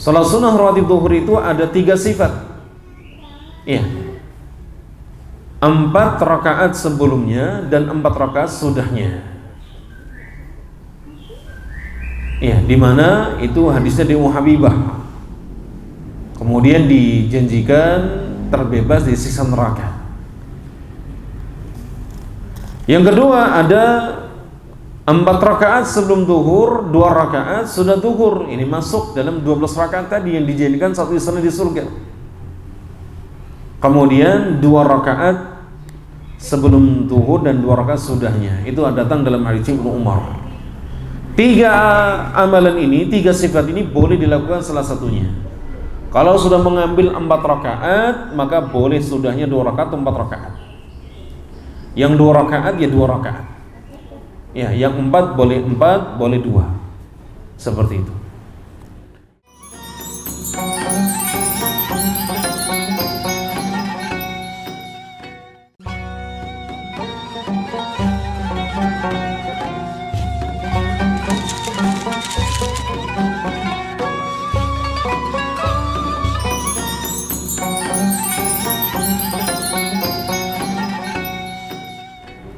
Salat sunnah rawatib zuhur itu ada 3 sifat. Iya. 4 rakaat sebelumnya dan 4 rakaat sudahnya. Ya, di mana itu hadisnya di Habibah. Kemudian dijanjikan terbebas dari siksa neraka. Yang kedua ada 4 rakaat sebelum zuhur, 2 rakaat sudah zuhur. Ini masuk dalam 12 rakaat tadi yang dijanjikan satu istana di surga. Kemudian 2 rakaat sebelum zuhur dan 2 rakaat sudahnya. Itu datang dalam hadis Ibnu Umar. 3 amalan ini, 3 sifat ini boleh dilakukan salah satunya. Kalau sudah mengambil 4 rakaat, maka boleh sudahnya 2 rakaat atau 4 rakaat. Yang 2 rakaat ya 2 rakaat. Ya, yang 4 boleh 4, boleh 2. Seperti itu.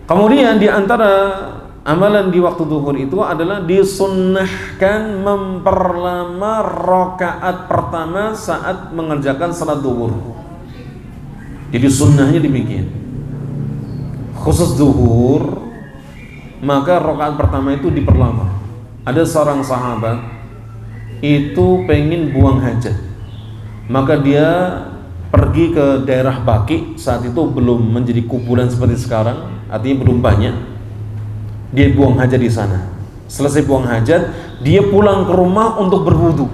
Kemudian di antara amalan di waktu zuhur itu adalah disunnahkan memperlama rakaat pertama saat mengerjakan salat zuhur. Jadi sunnahnya demikian. Khusus zuhur, maka rakaat pertama itu diperlama. Ada seorang sahabat itu pengen buang hajat, maka dia pergi ke daerah Baqi. Saat itu belum menjadi kuburan seperti sekarang, artinya belum banyak. Dia buang hajat di sana. Selesai buang hajat, dia pulang ke rumah untuk berwudu.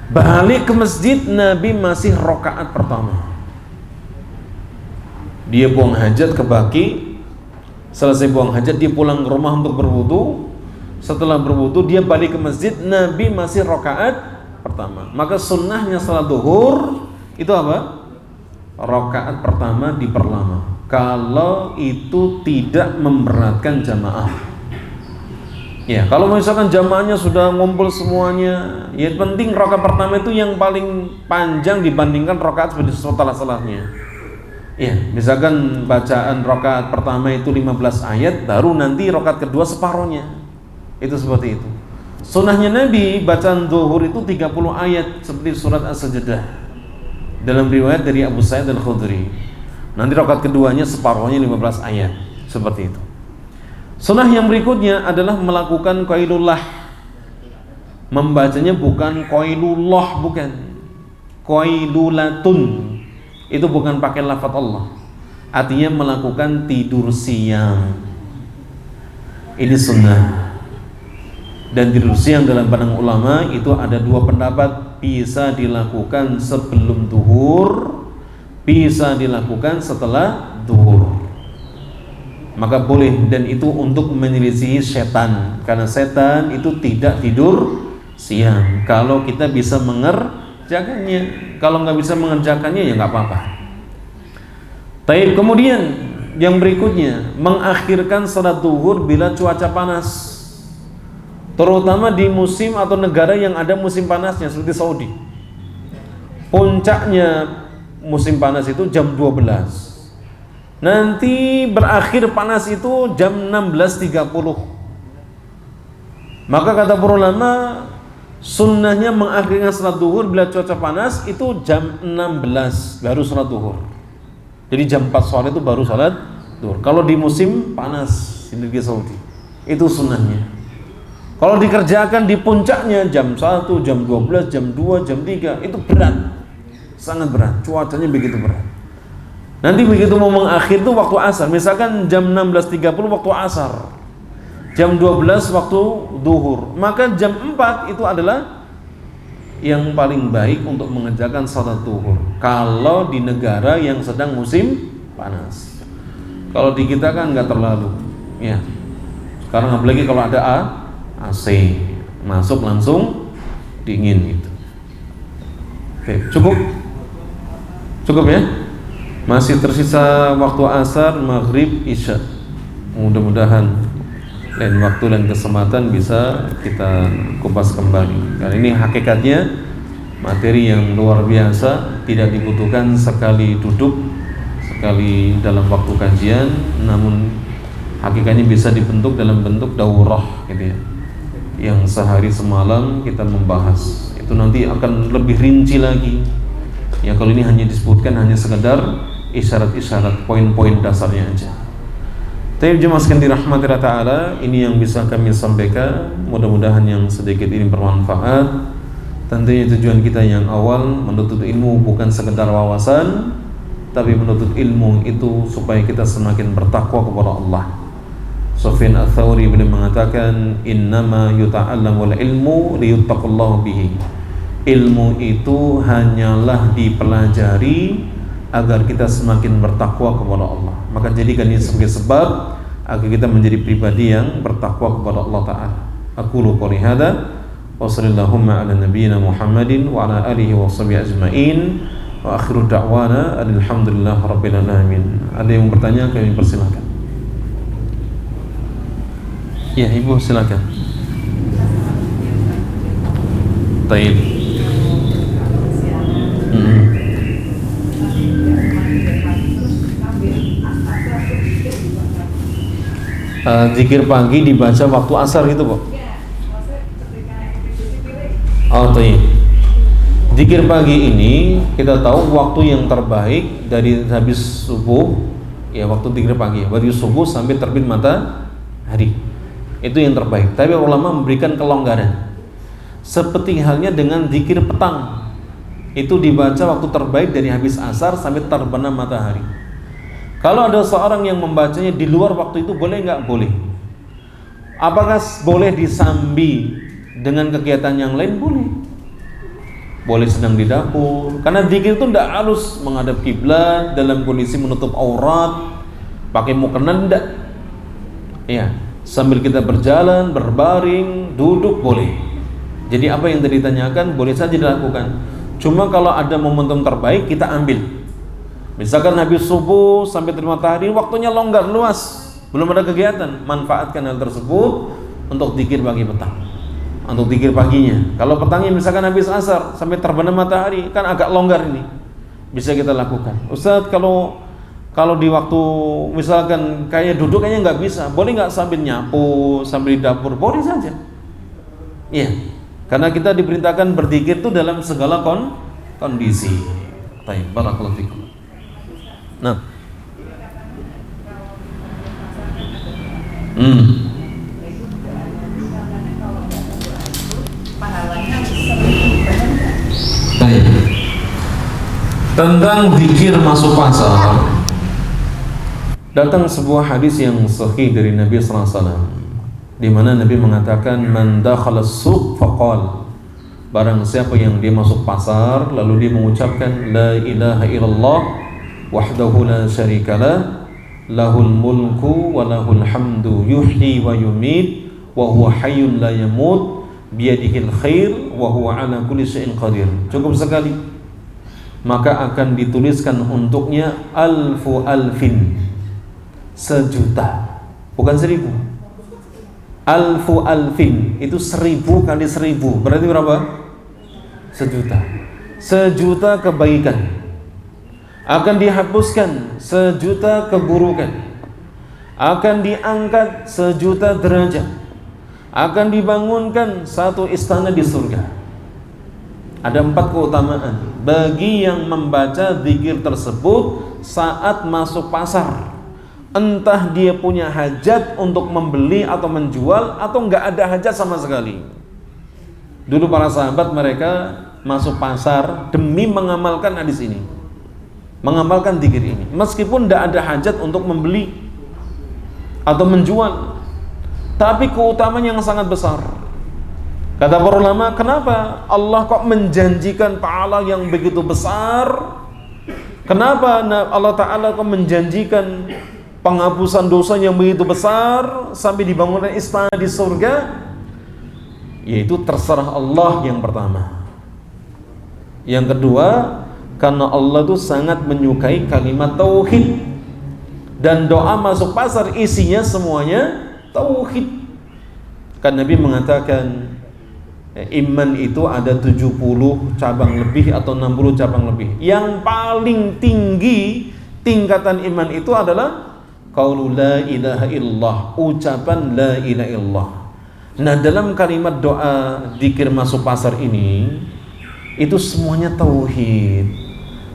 Balik ke masjid, Nabi masih rakaat pertama. Dia buang hajat ke Baqi. Selesai buang hajat, dia pulang ke rumah untuk berwudu. Setelah berwudu, dia balik ke masjid, Nabi masih rakaat pertama. Maka sunnahnya salat zuhur itu apa? Rakaat pertama diperlama. Kalau itu tidak memberatkan jamaah. Ya, kalau misalkan jamaahnya sudah ngumpul semuanya, ya penting rakaat pertama itu yang paling panjang dibandingkan rakaat setelah-setelahnya. Ya, misalkan bacaan rakaat pertama itu 15 ayat, baru nanti rakaat kedua separohnya. Itu seperti itu. Sunnahnya Nabi bacaan zuhur itu 30 ayat seperti surat As-Sajdah. Dalam riwayat dari Abu Sa'id Al-Khudri. Nanti rakaat keduanya separuhnya 15 ayat. Seperti itu. Sunnah yang berikutnya adalah melakukan qailullah. Membacanya bukan qailullah, bukan. Qailulatun. Itu bukan pakai lafaz Allah. Artinya melakukan tidur siang. Ini sunnah. Dan tidur siang dalam pandangan ulama itu ada dua pendapat. Bisa dilakukan sebelum zuhur, bisa dilakukan setelah zuhur. Maka boleh, dan itu untuk menyelisihi setan, karena setan itu tidak tidur siang. Kalau kita bisa mengerjakannya, kalau nggak bisa mengerjakannya ya nggak apa-apa. Baik, kemudian yang berikutnya mengakhirkan salat zuhur bila cuaca panas, terutama di musim atau negara yang ada musim panasnya seperti Saudi. Puncaknya musim panas itu jam 12. Nanti berakhir panas itu jam 16.30. Maka kata para ulama, sunnahnya mengakhirkan salat zuhur bila cuaca panas itu jam 16 baru salat zuhur. Jadi jam 4 sore itu baru salat zuhur. Kalau di musim panas di negeri Saudi, itu sunnahnya. Kalau dikerjakan di puncaknya jam 1, jam 12, jam 2, jam 3 itu berat. Sangat berat, cuacanya begitu berat. Nanti begitu mau mengakhir itu waktu asar. Misalkan jam 16.30 waktu asar, jam 12 waktu zuhur. Maka jam 4 itu adalah yang paling baik untuk mengerjakan salat zuhur kalau di negara yang sedang musim panas. Kalau di kita kan nggak terlalu, ya. Sekarang apalagi kalau ada AC, masuk langsung dingin gitu. Oke, cukup ya. Masih tersisa waktu asar, maghrib, isya. Mudah-mudahan lain waktu dan kesempatan bisa kita kupas kembali. Karena ini hakikatnya materi yang luar biasa, tidak dibutuhkan sekali duduk, sekali dalam waktu kajian, namun hakikatnya bisa dibentuk dalam bentuk daurah gitu ya. Yang sehari semalam kita membahas. Itu nanti akan lebih rinci lagi. Ya, kalau ini hanya disebutkan hanya sekedar isyarat-isyarat, poin-poin dasarnya aja. Tapi jemaah sekalian dirahmati Allah Ta'ala, ini yang bisa kami sampaikan. Mudah-mudahan yang sedikit ini bermanfaat. Tentunya tujuan kita yang awal menuntut ilmu bukan sekedar wawasan, tapi menuntut ilmu itu supaya kita semakin bertakwa kepada Allah. Sufyan Ats-Tsauri beliau mengatakan, innama yuta'allamul ilmu liyuttaqallahu bihi. Ilmu itu hanyalah dipelajari agar kita semakin bertakwa kepada Allah. Maka jadikan ini sebagai sebab agar kita menjadi pribadi yang bertakwa kepada Allah Ta'ala. Aqulu qouli hadza wa sallallahu ala nabiyyina Muhammadin wa ala alihi wa sahbihi ajma'in wa akhiru da'wana alhamdulillahi rabbil alamin. Ada yang bertanya, kami persilakan. Ya, Ibu silakan. Baik. Zikir pagi dibaca waktu asar gitu, Pak? Oh, iya. Zikir pagi ini kita tahu waktu yang terbaik dari habis subuh, ya waktu zikir pagi, dari subuh sampai terbit matahari. Itu yang terbaik. Tapi ulama memberikan kelonggaran. Seperti halnya dengan zikir petang. Itu dibaca waktu terbaik dari habis asar sampai terbenam matahari. Kalau ada seorang yang membacanya di luar waktu itu, boleh nggak? Boleh. Apakah boleh disambi dengan kegiatan yang lain? Boleh. Boleh sedang di dapur. Karena zikir itu tidak harus menghadap kiblat, dalam kondisi menutup aurat, pakai mukena, tidak. Ya, sambil kita berjalan, berbaring, duduk boleh. Jadi apa yang tadi ditanyakan boleh saja dilakukan. Cuma kalau ada momentum terbaik kita ambil. Misalkan habis subuh sampai terima matahari, waktunya longgar, luas, belum ada kegiatan, manfaatkan hal tersebut untuk zikir pagi petang, untuk zikir paginya. Kalau petangnya misalkan habis asar sampai terbenam matahari, kan agak longgar ini, bisa kita lakukan. Ustaz, kalau di waktu misalkan kayak duduk kayaknya nggak bisa, boleh nggak sambil nyapu, sambil di dapur? Boleh saja. Iya, karena kita diperintahkan berzikir itu dalam segala kondisi. Baik, barakallahu fikum. Nah, tentang zikir masuk pasar, datang sebuah hadis yang sahih dari Nabi sallallahu alaihi wasallam, di mana Nabi mengatakan, man dakhala as-suq faqal, barang siapa yang dia masuk pasar lalu dia mengucapkan la ilaha illallah wahdahu la syarikalah lahul mulku wa lahul hamdu yuhyi wa yumit wa huwa hayyun la yamut biyadihil khair wa huwa ala kulli syai'in qadir. Cukup sekali, maka akan dituliskan untuknya alfu alfin, 1.000.000, bukan 1.000. Alfu alfin itu 1.000 kali 1.000 berarti berapa? 1.000.000. 1.000.000 kebaikan akan dihapuskan, 1.000.000 keburukan akan diangkat, 1.000.000 derajat akan dibangunkan 1 istana di surga. Ada 4 keutamaan bagi yang membaca zikir tersebut saat masuk pasar, entah dia punya hajat untuk membeli atau menjual atau enggak ada hajat sama sekali. Dulu para sahabat mereka masuk pasar demi mengamalkan hadis ini, mengamalkan zikir ini, meskipun tidak ada hajat untuk membeli atau menjual, tapi keutamaan yang sangat besar. Kata para ulama, kenapa Allah kok menjanjikan pahala yang begitu besar? Kenapa Allah Ta'ala kok menjanjikan penghapusan dosa yang begitu besar sampai dibangunkan istana di surga? Yaitu terserah Allah yang pertama. Yang kedua, karena Allah itu sangat menyukai kalimat tauhid, dan doa masuk pasar isinya semuanya tauhid. Kan Nabi mengatakan iman itu ada 70 cabang lebih atau 60 cabang lebih. Yang paling tinggi tingkatan iman itu adalah qaulu la ilaha illallah, ucapan la ilaha illallah. Nah, dalam kalimat doa zikir masuk pasar ini itu semuanya tauhid.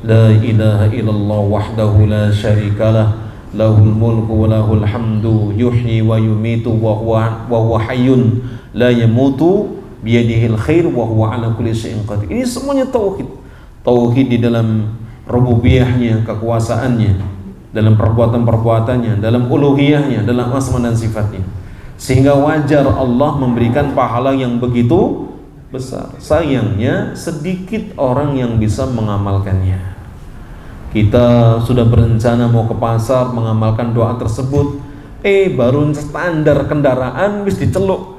La ilaha illallah wahdahu la syarikalah lahul mulku wa lahul hamdu yuhyi wa yumitu wa huwa hayyun la yamutu biyadihil khair wa huwa ala kulli syai'in qadir. Ini semuanya tauhid. Tauhid di dalam rububiyahnya, kekuasaannya, dalam perbuatan-perbuatannya, dalam uluhiyahnya, dalam asma dan sifatnya. Sehingga wajar Allah memberikan pahala yang begitu besar. Sayangnya sedikit orang yang bisa mengamalkannya. Kita sudah berencana mau ke pasar mengamalkan doa tersebut, baru standar kendaraan bis diceluk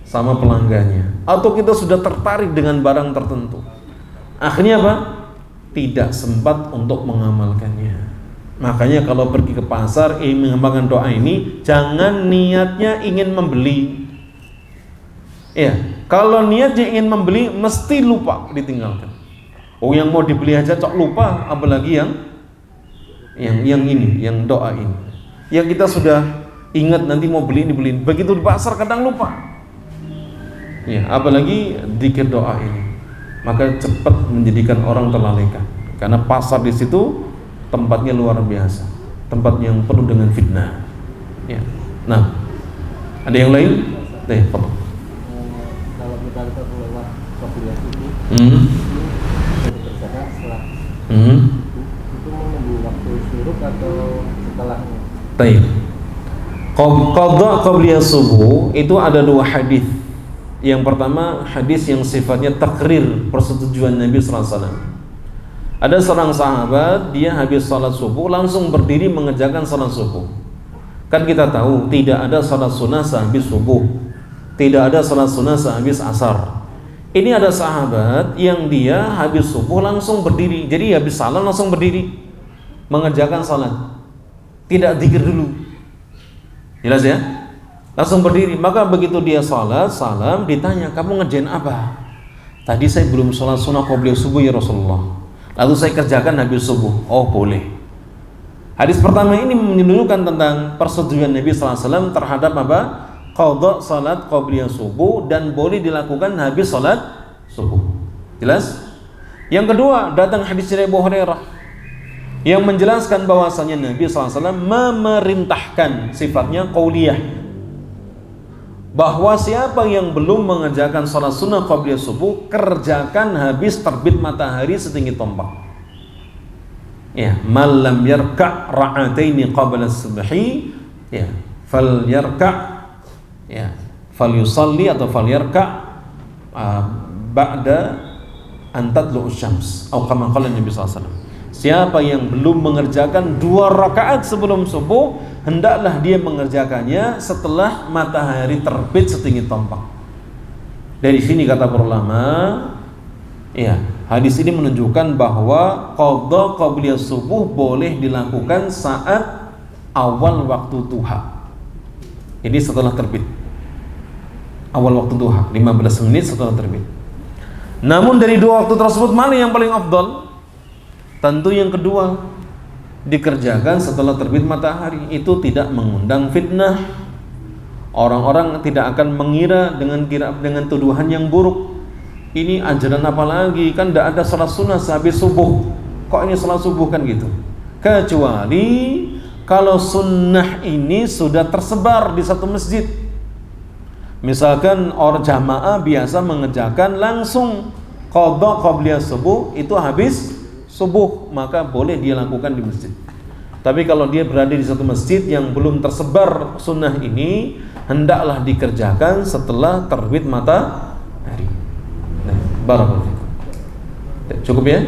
sama pelanggannya, atau kita sudah tertarik dengan barang tertentu, akhirnya apa? Tidak sempat untuk mengamalkannya. Makanya kalau pergi ke pasar mengamalkan doa ini, jangan niatnya ingin membeli. Ya, kalau niatnya ingin membeli mesti lupa, ditinggalkan. Oh, yang mau dibeli aja cok lupa, apalagi yang ini, yang doa ini. Yang kita sudah ingat nanti mau beli ini beliin, begitu di pasar kadang lupa. Ya, apalagi zikir doa ini, maka cepat menjadikan orang terlalaikan. Karena pasar di situ tempatnya luar biasa, tempat yang penuh dengan fitnah. Ya. Nah, ada yang lain? Apa? Kalau kita lewat Qabliyah Subuh, itu dikerjakan setelah itu menunggu waktu syuruk atau setelahnya? Baik. Qadha qabliyah subuh itu ada dua hadis. Yang pertama hadis yang sifatnya takrir persetujuan Nabi sallallahu alaihi wasallam. Ada seorang sahabat, dia habis salat subuh langsung berdiri mengerjakan salat subuh. Kan kita tahu tidak ada salat sunnah sehabis subuh, tidak ada salat sunnah sehabis asar. Ini ada sahabat yang dia habis subuh langsung berdiri, jadi habis salat langsung berdiri mengerjakan salat, tidak zikir dulu. Jelas ya? Langsung berdiri. Maka begitu dia salat, salam, ditanya, kamu ngerjain apa? Tadi saya belum salat sunnah qabliyah subuh ya Rasulullah, lalu saya kerjakan habis subuh. Oh boleh. Hadis pertama ini menunjukkan tentang persetujuan Nabi SAW terhadap apa? Qadha salat qabliyah subuh dan boleh dilakukan habis salat subuh. Jelas? Yang kedua, datang hadis dari Abu Hurairah yang menjelaskan bahwasanya Nabi SAW memerintahkan, sifatnya qauliyah, bahwa siapa yang belum mengerjakan salat sunnah qabliyah subuh, kerjakan habis terbit matahari setinggi tombak. Ya, man lam yarka' ra'ataini qabla subhi, ya, fal yarka', ya, fal yusalli atau fal yarka' ba'da an tatlu'us syams, atau kama qala Nabi sallallahu alaihi wasallam. Siapa yang belum mengerjakan 2 rakaat sebelum subuh, hendaklah dia mengerjakannya setelah matahari terbit setinggi tombak. Dari sini kata para ulama, ya, hadis ini menunjukkan bahwa qadha qabliyah subuh boleh dilakukan saat awal waktu duha. Ini setelah terbit. Awal waktu duha, 15 menit setelah terbit. Namun dari 2 waktu tersebut mana yang paling afdal? Tentu yang kedua, dikerjakan setelah terbit matahari. Itu tidak mengundang fitnah. Orang-orang tidak akan mengira dengan tuduhan yang buruk. Ini ajaran apa lagi? Kan tidak ada salat sunnah sehabis subuh. Kok ini salat subuh kan gitu? Kecuali kalau sunnah ini sudah tersebar di satu masjid. Misalkan orang jamaah biasa mengerjakan langsung qadha qabliyah subuh itu habis subuh, maka boleh dia lakukan di masjid. Tapi kalau dia berada di satu masjid yang belum tersebar sunnah ini, hendaklah dikerjakan setelah terbit matahari. Nah, barakallahu fikum. Cukup ya?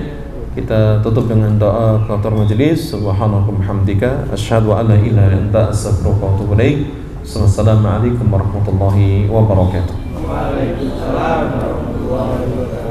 Kita tutup dengan doa kafaratul majelis. Subhanakallahumma hamdika asyhadu an la ilaha illa anta astaghfiruka wa atubu ilaik. Assalamualaikum warahmatullahi wabarakatuh. Waalaikumsalam warahmatullahi wabarakatuh.